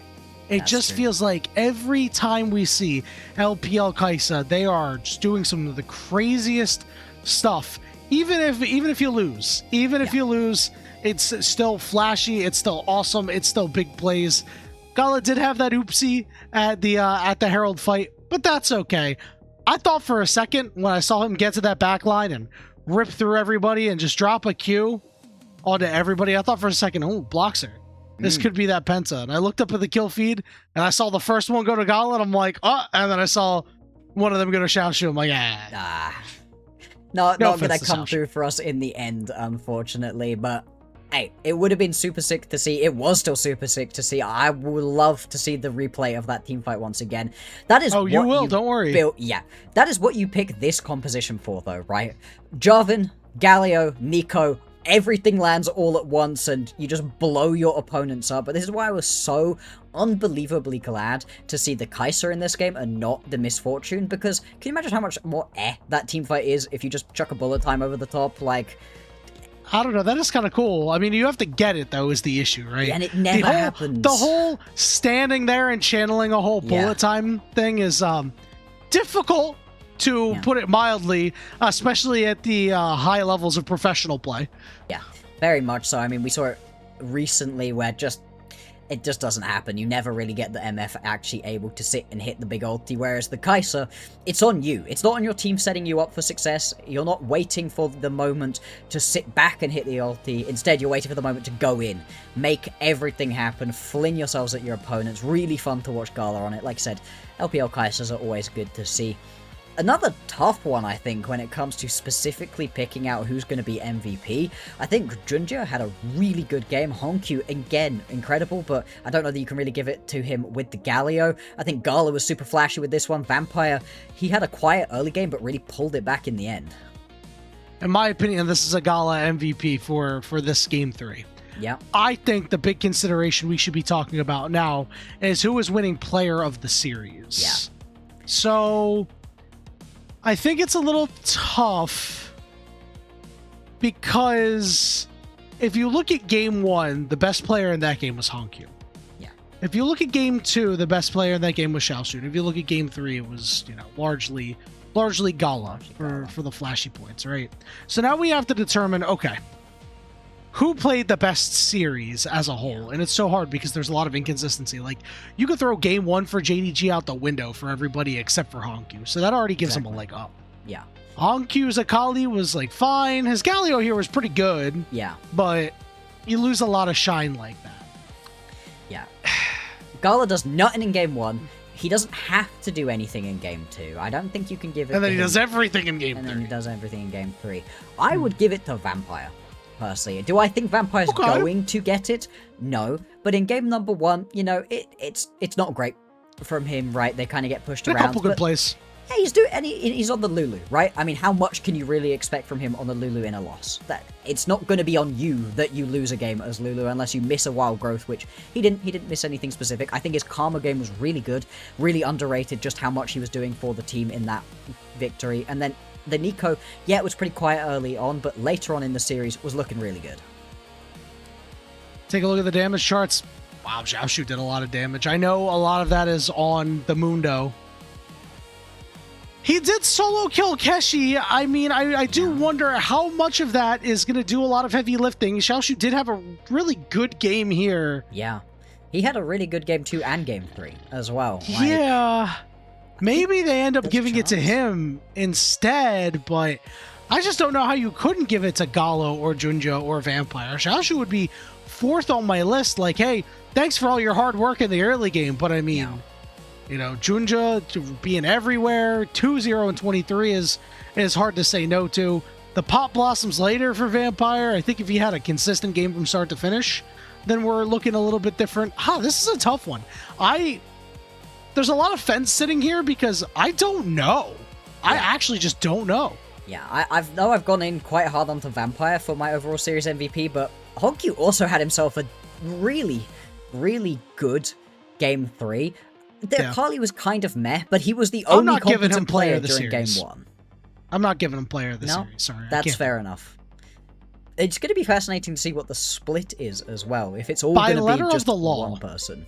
It just feels like every time we see LPL Kaisa, they are just doing some of the craziest stuff. Even if you lose, it's still flashy, it's still awesome, it's still big plays. Gala did have that oopsie at the Herald fight, but that's okay. I thought for a second when I saw him get to that back line and rip through everybody and just drop a Q onto everybody, I thought for a second, oh, Bloxer, this could be that Penta. And I looked up at the kill feed and I saw the first one go to Gala and I'm like, oh, and then I saw one of them go to Xiaoxu. I'm like, not gonna come through for us in the end, unfortunately, but hey, it would have been super sick to see. It was still super sick to see. I would love to see the replay of that team fight once again. That is you will, don't worry. Yeah, that is what you pick this composition for, though, right? Jarvan, Galio, Nico, everything lands all at once, and you just blow your opponents up. But this is why I was so unbelievably glad to see the Kai'Sa in this game and not the Misfortune, because can you imagine how much more that team fight is if you just chuck a bullet time over the top? Like, I don't know, that is kind of cool. I mean, you have to get it, though, is the issue, right? Yeah, and it never happens. The whole standing there and channeling a whole bullet time thing is difficult, to put it mildly, especially at the high levels of professional play. Yeah, very much so. I mean, we saw it recently where it just doesn't happen. You never really get the MF actually able to sit and hit the big ulti, whereas the Kai'Sa, it's on you. It's not on your team setting you up for success. You're not waiting for the moment to sit back and hit the ulti. Instead, you're waiting for the moment to go in, make everything happen, fling yourselves at your opponents. Really fun to watch Gala on it. Like I said, LPL Kai'Sas are always good to see. Another tough one, I think, when it comes to specifically picking out who's going to be MVP. I think JunJia had a really good game. HongQ, again, incredible, but I don't know that you can really give it to him with the Galio. I think Gala was super flashy with this one. Vampire, he had a quiet early game, but really pulled it back in the end. In my opinion, this is a Gala MVP for this Game 3. Yeah. I think the big consideration we should be talking about now is who is winning Player of the Series. Yeah. So I think it's a little tough because if you look at Game 1, the best player in that game was HongQ. Yeah. If you look at Game 2, the best player in that game was Xiaoxu. And if you look at Game 3, it was, largely Gala for the flashy points, right? So now we have to determine, okay, who played the best series as a whole? And it's so hard because there's a lot of inconsistency. Like, you could throw Game 1 for JDG out the window for everybody except for HongQ. So that already gives him a leg up. Yeah. HongQ's Akali was, fine. His Galio here was pretty good. Yeah. But you lose a lot of shine like that. Gala does nothing in game 1. He doesn't have to do anything in game 2. I don't think you can give it And then to he him. does everything in game 3. And then he does everything in game 3. I would give it to Vampire, personally. Do I think Vampire's going to get it? No. But in game number 1, you know, it's not great from him, right? They kind of get pushed A around. couple good plays. Yeah, he's doing, and he's on the Lulu, right? I mean, how much can you really expect from him on the Lulu in a loss? That it's not going to be on you that you lose a game as Lulu unless you miss a wild growth, which he didn't miss anything specific. I think his Karma game was really good, really underrated just how much he was doing for the team in that victory. And then the Nico, yeah, it was pretty quiet early on, but later on in the series was looking really good. Take a look at the damage charts. Wow, Xiaoxu did a lot of damage. I know a lot of that is on the Mundo. He did solo kill Keshi. I mean, I do wonder how much of that is going to do a lot of heavy lifting. Xiaoxu did have a really good game here. Yeah. He had a really good game 2 and game 3 as well. Like, yeah. Maybe they end up there's giving a it to chance. him instead, but I just don't know how you couldn't give it to Gala or JunJia or Vampire. Xiaoxu would be 4th on my list. Like, hey, thanks for all your hard work in the early game, but I mean... Yeah. You know, JunJia being everywhere, 2-0 and 23 is hard to say no to. The pop blossoms later for Vampire. I think if he had a consistent game from start to finish, then we're looking a little bit different. This is a tough one. There's a lot of fence sitting here because I don't know. I actually just don't know. Yeah, I've gone in quite hard onto Vampire for my overall series MVP, but HongQ also had himself a really, really good game 3. Carly was kind of meh, but he was the only competent player during game 1. I'm not giving him player of the series. Sorry, that's fair enough. It's going to be fascinating to see what the split is as well. If it's all going to be just one person.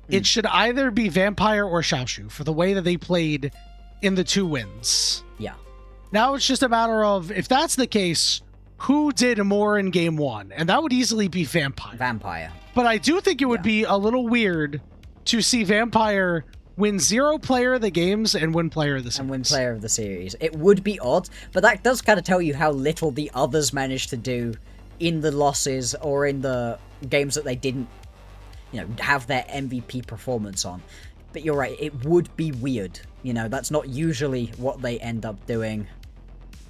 It should either be Vampire or Xiaoxu for the way that they played in the 2 wins. Yeah. Now it's just a matter of, if that's the case, who did more in game 1? And that would easily be Vampire. Vampire. But I do think it would be a little weird to see Vampire win 0 player of the games and win player of the series. And win player of the series. It would be odd, but that does kind of tell you how little the others managed to do in the losses or in the games that they didn't, you know, have their MVP performance on. But you're right, it would be weird. You know, that's not usually what they end up doing.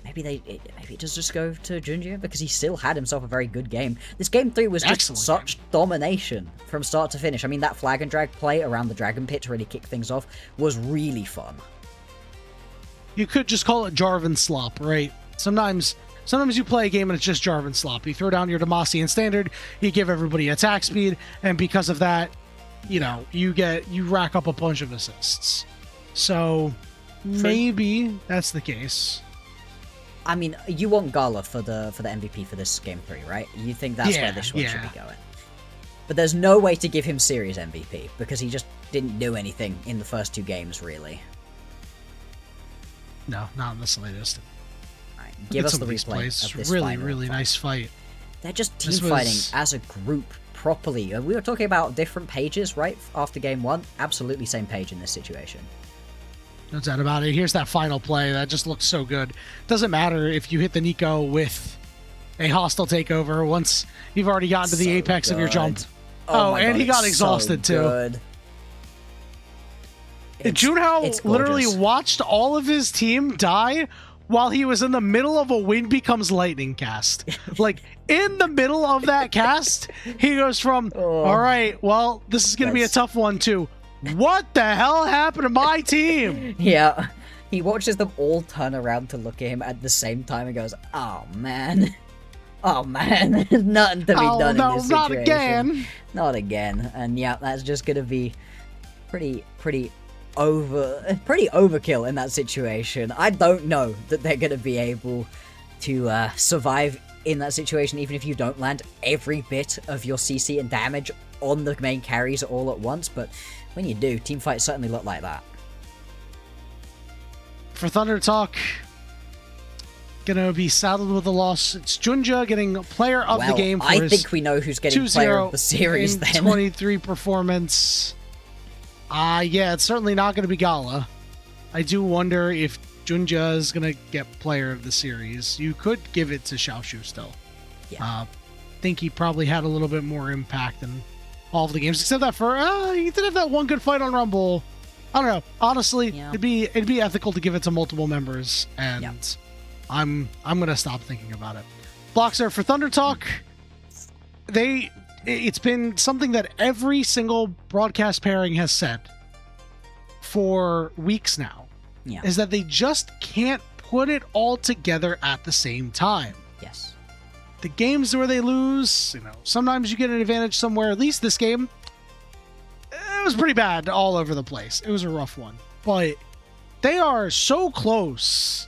Maybe it does just go to JunJia because he still had himself a very good game. This game 3 was just such domination from start to finish. I mean, that flag and drag play around the Dragon Pit to really kick things off was really fun. You could just call it Jarvan slop, right? Sometimes you play a game and it's just Jarvan slop. You throw down your Demacian standard, you give everybody attack speed, and because of that, you know, you rack up a bunch of assists. So maybe that's the case. I mean, you want Gala for the MVP for this game 3, right? You think that's where this one should be going. But there's no way to give him series MVP because he just didn't do anything in the first 2 games, really. No, not in the slightest. Right, give us the replay of this really nice fight. They're just team fighting as a group properly. We were talking about different pages, right? After game 1, absolutely same page in this situation. No doubt about it. Here's that final play. That just looks so good. Doesn't matter if you hit the Nico with a hostile takeover once you've already gotten to the apex of your jump. Oh, and he got exhausted too. Junhao literally watched all of his team die while he was in the middle of a wind becomes lightning cast. Like, in the middle of that cast, he goes from, all right, well, this is going to be a tough one too. What the hell happened to my team? Yeah. He watches them all turn around to look at him at the same time and goes, oh man. Oh man. There's nothing to be done in this situation. Not again. Not again. And yeah, that's just gonna be pretty overkill in that situation. I don't know that they're gonna be able to survive in that situation, even if you don't land every bit of your CC and damage on the main carries all at once, but when you do, teamfights certainly look like that. For ThunderTalk, gonna be saddled with a loss. It's JunJia getting player of the game for I think we know who's getting player of the series then. 23 performance. Yeah, it's certainly not gonna be Gala. I do wonder if JunJia is gonna get player of the series. You could give it to Xiaoxu still. Yeah. Think he probably had a little bit more impact all of the games, except that for he did have that one good fight on Rumble. I don't know. Honestly, Yeah. it'd be ethical to give it to multiple members, and Yeah. I'm gonna stop thinking about it. Bloxer for ThunderTalk. It's been something that every single broadcast pairing has said for weeks now. Yeah. Is that they just can't put it all together at the same time. Yes. The games where they lose, sometimes you get an advantage somewhere. At least this game, it was pretty bad all over the place. It was a rough one. But they are so close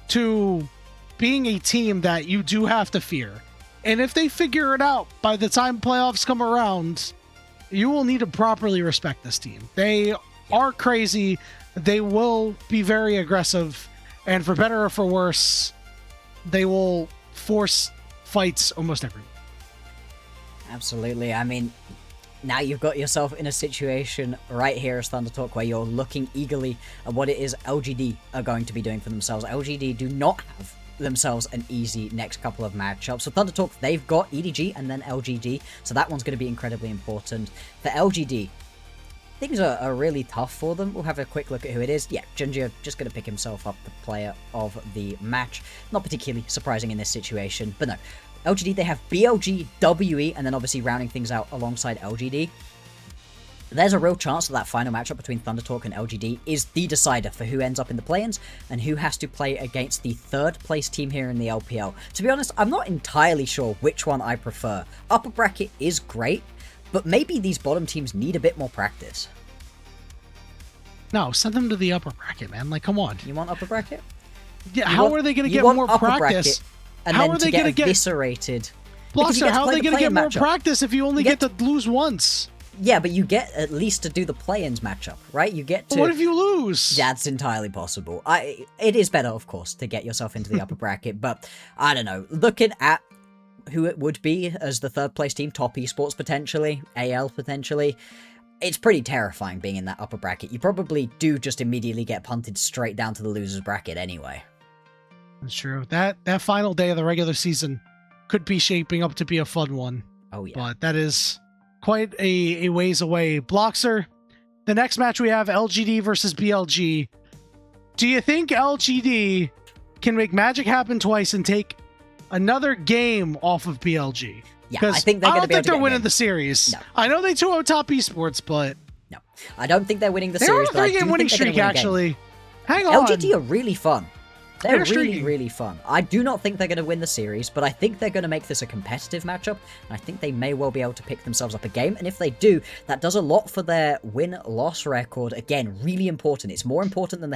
to being a team that you do have to fear. And if they figure it out by the time playoffs come around, you will need to properly respect this team. They are crazy. They will be very aggressive. And for better or for worse, they will force fights almost every week. Absolutely. I mean, now you've got yourself in a situation right here as ThunderTalk where you're looking eagerly at what it is LGD are going to be doing for themselves. LGD do not have themselves an easy next couple of matchups. So ThunderTalk, they've got EDG and then LGD, so that one's going to be incredibly important. For LGD, things are really tough for them. We'll have a quick look at who it is. Yeah, JunJia just going to pick himself up the player of the match. Not particularly surprising in this situation, but no. LGD, they have BLG, WE, and then obviously rounding things out alongside LGD. There's a real chance that final matchup between ThunderTalk and LGD is the decider for who ends up in the play-ins and who has to play against the third place team here in the LPL. To be honest, I'm not entirely sure which one I prefer. Upper bracket is great, but maybe these bottom teams need a bit more practice. No, send them to the upper bracket, man. Like, come on. You want upper bracket? Yeah, how are they going to get more practice? And how then are they going to get eviscerated? Because you Bloxer, get to how are play they the going to get play-in more matchup. practice if you only get to lose once? Yeah, but you get at least to do the play-ins matchup, right? You get to... What if you lose? That's entirely possible. It is better, of course, to get yourself into the upper bracket, but I don't know. Looking at who it would be as the third place team, top esports potentially, AL potentially, it's pretty terrifying being in that upper bracket. You probably do just immediately get punted straight down to the loser's bracket anyway. That's true. That final day of the regular season could be shaping up to be a fun one. Oh, yeah. But that is quite a ways away. Bloxer, the next match we have LGD versus BLG. Do you think LGD can make magic happen twice and take another game off of BLG? Yeah, I think they're going to be able to they're get winning the series. No. I know they 2-0 top esports, but no, I don't think they're winning the they're series. on a 3-game winning streak, actually. Hang on. LGD are really fun. They're really, streaking. really fun. I do not think they're going to win the series, but I think they're going to make this a competitive matchup, and I think they may well be able to pick themselves up a game, and if they do, that does a lot for their win-loss record. Again, really important. It's more important than the